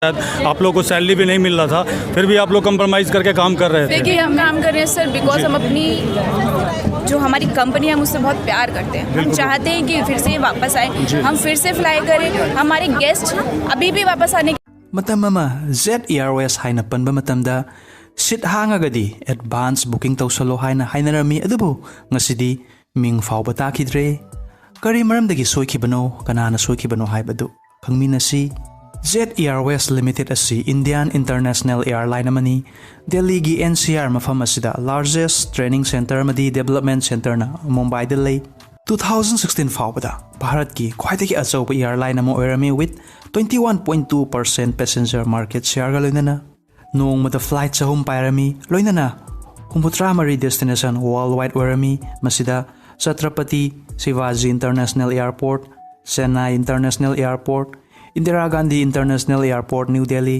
आप लोग को सैलरी भी नहीं मिल रहा था, फिर भी आप लोग कंप्रोमाइज़ करके काम कर रहे थे। देखिए हम काम कर रहे हैं सर बिकॉज हम अपनी जो हमारी कंपनी है हम उससे बहुत प्यार करते हैं। हम चाहते हैं कि फिर से वापस आए, हम फिर से फ्लाई करें, हमारे गेस्ट अभी भी वापस आने मतम अमा जेट एयरवेज हाइना पनबा मतमदा सीट हांगागदी एडवांस बुकिंग तौसलो हाइना हाइनरमी अदुबु ngасidi मिंग फावबा ताखिद्रे करी मरमदगी सोइखिबनो कनाना सोइखिबनो हाइबदु खंगमिनसी जेट एयरवेज लिमिटेड असी इंडियन इंटरनेशनल एयरलाइन अमनी दिल्ली की एनसीआर मफम असिदा लार्जेस्ट ट्रेनिंग सेंटर अमदी डेवलपमेंट सेंटर ना मुंबई दे लई 2016 फावबदा भारत की ख्वाइदगी अचौब एयरलाइन अमो ओइरमी विथ 21.2% पैसेंजर मार्केट शेयर गा लोइनना नोंगमदा फ्लाइट चहुम पाइरमी लोइनना हुमुत्रा मरी डेस्टिनेशन वर्ल्ड वाइड ओइरमी मसिदा Chhatrapati Shivaji international airport, Chennai international airport, Indira Gandhi international airport New Delhi,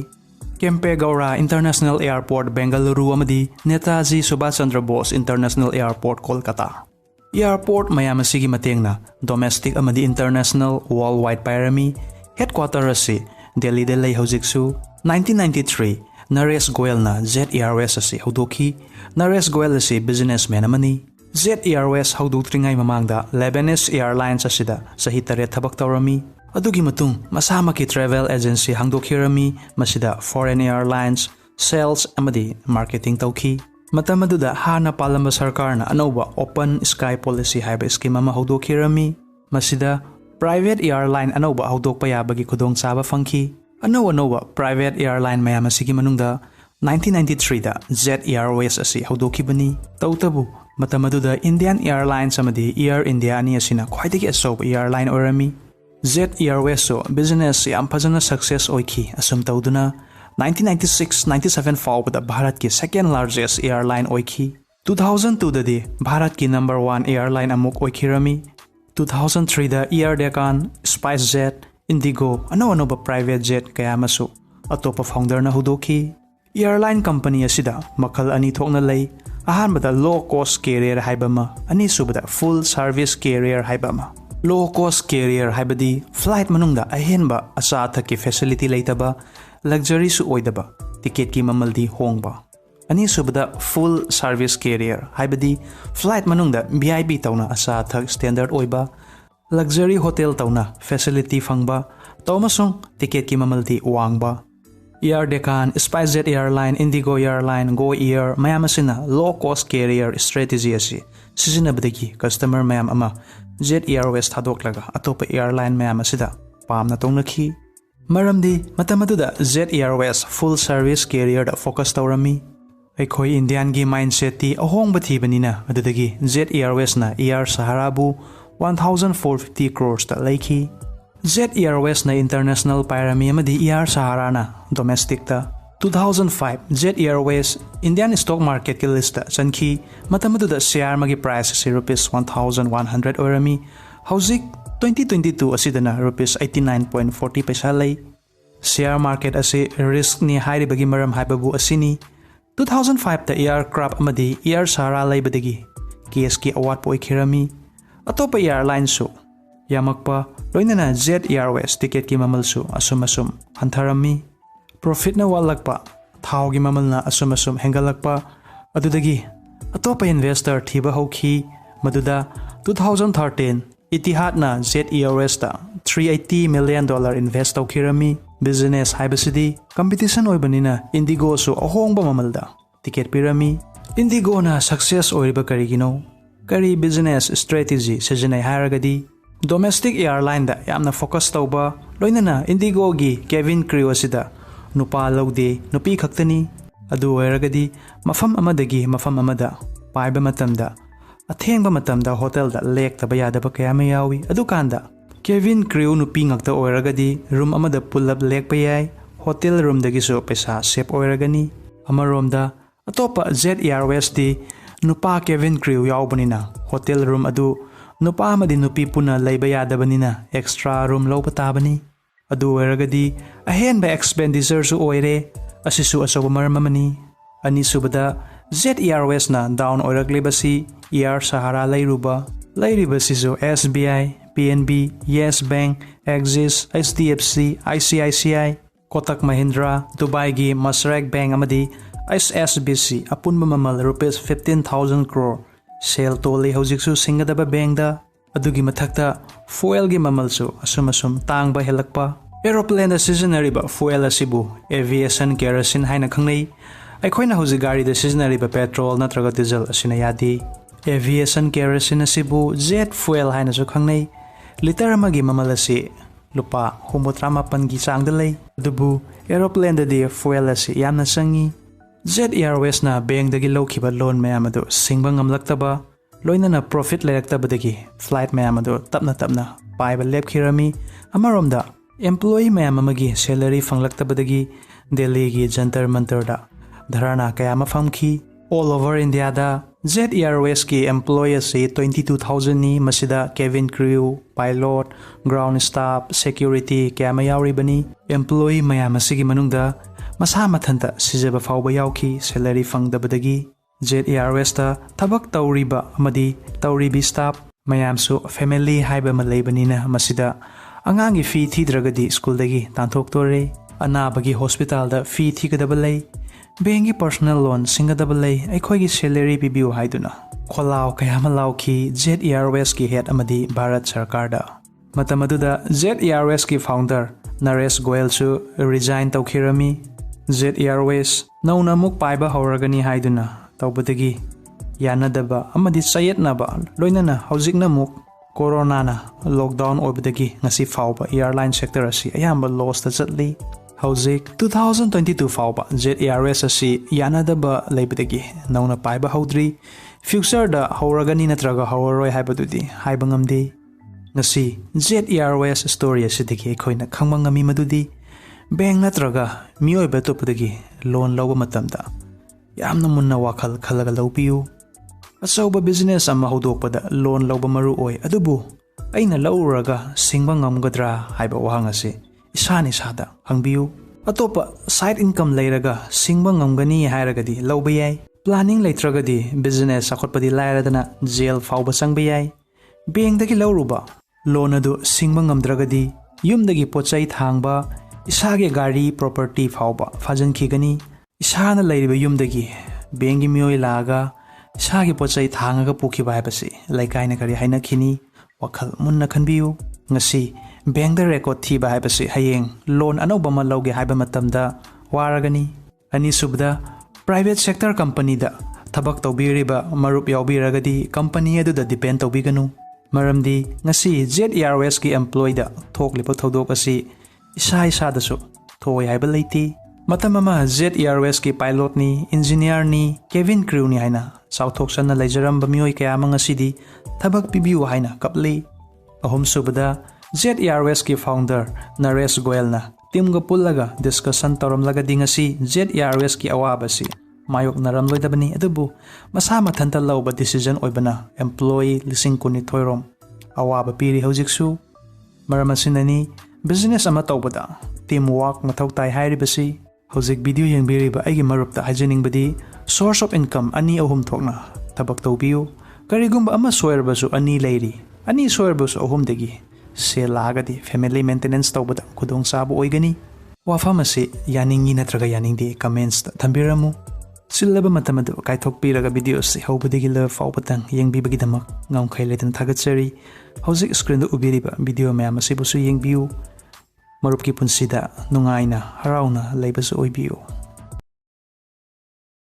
Kempegowda international airport Bengaluru अमदी Netaji Subhash Chandra Bose international airport Kolkata airport मयाम असिगी मतेंगना डोमेस्टिक अमदी इंटरनेशनल वर्ल्ड वाइड पाइरमी हेडक्वार्टर असी दिल्ली दे लई हौजिकसु 1993 नरेश गोयल ना जेट एयरवेज असी हौदोखी नरेश गोयल असी बिजनेसमैन अमनी जेट एयरवेज हौदोक्त्रिंगाई ममांगदा लेबनेस एयरलाइंस असिदा सही तरे थबक तौरमी अदुगी मतुंग मसामकी ट्रेवल एजेंसी हांगदोखिरमी मसिदा फॉरेन एयरलाइंस सेल्स अमदी मार्केटिंग तौखी मतम अदुदा हाना पालंबा सरकारना अनौबा ओपन स्काई पॉलिसी हाइबा स्कीम अमा हौदोखिरमी मसिदा प्राइवेट एयरलाइन अनौबा हौदोकपा याबगी खुदोंचाबा फंखी अनौबा प्राइवेट एयरलाइन मयाम असिगी मनुंगदा 1993 दा जेट एयरवेज असी हौदोखिबनी तौतबु मतम अदुदा इंडियन एयरलाइंस अमदी एयर इंडिया अनि असिना ख्वाइदगी अचौब एयरलाइन ओइरमी जेट एयरवेज सो बिजनेस याम फजना सक्सेस ओइखी असम तौदुना 1996-97 फाउबदा भारत की सेकेंड लार्जेस्ट एयरलाइन ओइखी 2002 ददी भारत की नंबर 1 एयरलाइन अमुक ओइखिरमी 2003 दा Air Deccan, SpiceJet, IndiGo अनौब प्राइवेट जेट कयामसु अतोप फाउंडर ना हुदोखी एयरलाइन कंपनी असिदा मखल अनि थोकना लई अहानबदा लो कॉस्ट कैरियर हाइबमा अनि सुबदा फुल सर्विस कैरियर हाइबमा लो कॉस्ट कैरियर हाइबदी फ्लाइट मनुंगदा अहेनबा अचा थकी फैसिलिटी लेतबा लग्जरी सु ओइदबा टिकेट की ममलदी होंगबा अनि सुबदा फुल सर्विस कैरियर हाइबदी फ्लाइट मनुंगदा वीआईपी तौना अचा थक स्टैंडर्ड ओइबा लग्जरी होटल तौना फैसिलिटी फंगबा तौमसुंग टिकेट की ममलदी वांगबा Air Deccan, SpiceJet airline, IndiGo airline, GoAir मयाम असिना लो कॉस्ट कैरियर स्ट्रेटेजी असी सिजनबदगी कस्टमर मयाम अमा जेट एयरवेज थादोक्लगा अतोप एयरलाइन मयाम असिदा पामना तौनखी मरमदी मतमदुदा Jet Airways full service carrier दा फोकस तौरमी अखोई इंडियन की माइंडसेट ती अहोंग थीबनीना अदुदगी जेट एयरवेज ना एयर सहाराबू 1450 crores दा लैखी जेट एयरवेज ना इंटरनेशनल पायरमी अमदी एयर सहारा ना डोमेस्टिक ता 2005 Jet Airways Indian stock market की लिस्ट चनखी मतमदुदा शेयर मगी प्राइस से ₹1100 ओरमी हौजिक 2022 असिदना ₹89.40 पैसा लई शेयर मार्केट असे रिस्क नि हाइरिबगी मरम हाइबबु असिनी 2005 ता एयरक्राफ्ट अमदी एयर सहारा लैबदगी केस की अवार्ड पोइखिरमी अतोप एयरलाइन सु यामकपा लोइनना जेट एयरवेज टिकेट की ममलसु असुम हंथरमी प्रॉफिट न वालकपा थाव की ममलना असुम हेंगलकपा अदुदगी अतोप इन्वेस्टर थीबा हौखी मदुदा 2013 इतिहाद ना जेट एयरवेज ता $380 million इन्वेस्ट तौखिरमी बिजनेस हाइबसिदी कंपटीशन ओइबनिना इंडिगो सु अहोंगबा ममलदा टिकेट पिरमी इंडिगो ना सक्सेस ओइबा करिगिनो करी बिजनेस स्ट्रेटेजी सिजनै हारगदी डोमेस्टिक एयरलाइन दा यामना फोकस तौबा लोइनना इंडिगो गी केबिन क्रू असिदा नुपा लौदे नुपी खक्तनी अदु ओइरगदी मफम अमदगी मफम अमदा पाइबा मतमदा अथेंगबा मतमदा होटल दा लेक तबा यादबा कयाम यावी अदुकांदा केबिन क्रू नुपी ngakta ओइरगदी रूम अमदा पुलअप लेक पयाय होटल रूम दगिसो पैसा सेप ओइरगनी अमरोमदा अतोपा जेट एयरवेज दी नुपा केबिन क्रू यावबनिना होटल रूम अदु नुपा अमदी नुपी पुना लैबा यादबनिना एक्स्ट्रा रूम लौबा ताबनी अदु ओइरगदी अहेनबा एक्सपेंडिचर सु ओइरे असिसु अचौबा मरममनी अनिसुबदा जेट एयरवेज ना down ओइरगलेबसी air Sahara लैरुबसिजु SBI, PNB, Yes Bank, Axis, HDFC, ICICI, Kotak Mahindra, Dubai Masrek Bank amadi SSBC apunba mamal rupees 15,000 crore sale toli hojiksu singadaba bank da adugi mathakta fuel gi mamal su asum tangba helakpa aeroplane da seasonariba fuel asibu aviation kerosene haina khangnei aikhoina hoji gari da seasonariba petrol natraga diesel asina yadi aviation kerosene asibu jet fuel haina su khangnei liter amagi mamal asi lupa homotramapan gi changda lei dubu aeroplane da di fuel asi yamna sangi Jet Airways na bank dagi lawkhiba loan mayam adu singba ngamlaktaba loinana profit lairaktabadagi flight mayam adu tapna paiba lepkhirami amaromda employee mayam amagi salary fanglaktabadagi Delhi gi Jantar Mantar da dharana kayama famki all over India da Jet Airways ki employees se 22,000 ni masida cabin crew pilot ground staff security kayama yauribani employee mayam asigi manungda Masa mathanta sijaba fauba yauki salary fangdabadagi Jet Airways ta tabak tauriba amadi tauribi staff mayamsu family haiba malaibanina masida angangi fee thidragadi school dagi tanthok tore anabagi hospital da fee thigadabalai bangi personal loan singadabalai aikhoigi salary bibiu haiduna kholao kayama lauki Jet Airways ki head amadi Bharat Sarkar da matamaduda Jet Airways ki founder Naresh Goyal su resign tawkhirami Jet Airways nauna muk paiba hauragani haiduna tawbadagi yanadaba amadi sayetnaba loinana hojikna muk corona na lockdown obadagi ngasi fauba airline sector asi ayamba loss ta chatli hojik 2022 fauba Jet Airways asi yanadaba leibadagi nauna paiba haudri future da hauragani natraga hauroi haibadudi haibangamdi ngasi Jet Airways story asidagi khoina khangmangami madudi bank natraga mioi betopudagi loan loba matamda yamna munna wakhal khalaga lawpiu asoba business ama hodokpada loan loba maru oi adubu aina lauraga singba ngamgadra haiba wahangase isani sada hangbiu atopa side income leiraga singba ngamgani hairagadi lawba yai planning leitragadi business akhotpadi lairadana jail fauba sangba yai bank dagi lawruba loan adu singba ngamdragadi yumdagi pochai thangba Isage gari property fauba fajan khigani isana leiriba yumdagi bengi mioi laga isage pochai thangaga pukhiba haibasi laikaina kari haina khini wakhal munna khanbiu ngasi bank da record thiba haibasi hayeng loan anoba ma loge haiba matamda waragani ani subda private sector company da thabak tawbiriba marup yaubiragadi company adu da depend tawbiganu maramdi ngasi Jet Airways ki employee da thoklipa thodok asi isa dasu thoi haiba leiti matamama Jet Airways ki pilot ni engineer ni cabin crew ni haina southoksan na leijaram bamioi kaya mga sidi thabak pibiu haina kapli ahom subada Jet Airways ki founder Naresh Goyal na team ga pullaga discussion toram laga dingasi Jet Airways ki awabasi mayok naram loidabani adubu masama thanta lawba decision oibana employee lising kuni thoirom awaba piri hojiksu maramasinani business ama tawbada teamwork mathau tai hairibasi hojik video yengbiriba aigi marupta hajeningbadi source of income ani ahum thokna tabak tawbiu karigumba ama soirbasu ani leiri ani soirbasu ahum degi se lagadi family maintenance tawbada khudong sabu oigani wafamasi yaningi natraga yaningdi comments thambiramu silaba matamadu kaithok piraga video se hobadigi la fawbatang yengbibagi damak ngam khailetan thagatsari hojik screen da ubiriba video mayam asibusu yengbiu marupki punsida nungaina harauna leibasu oibiu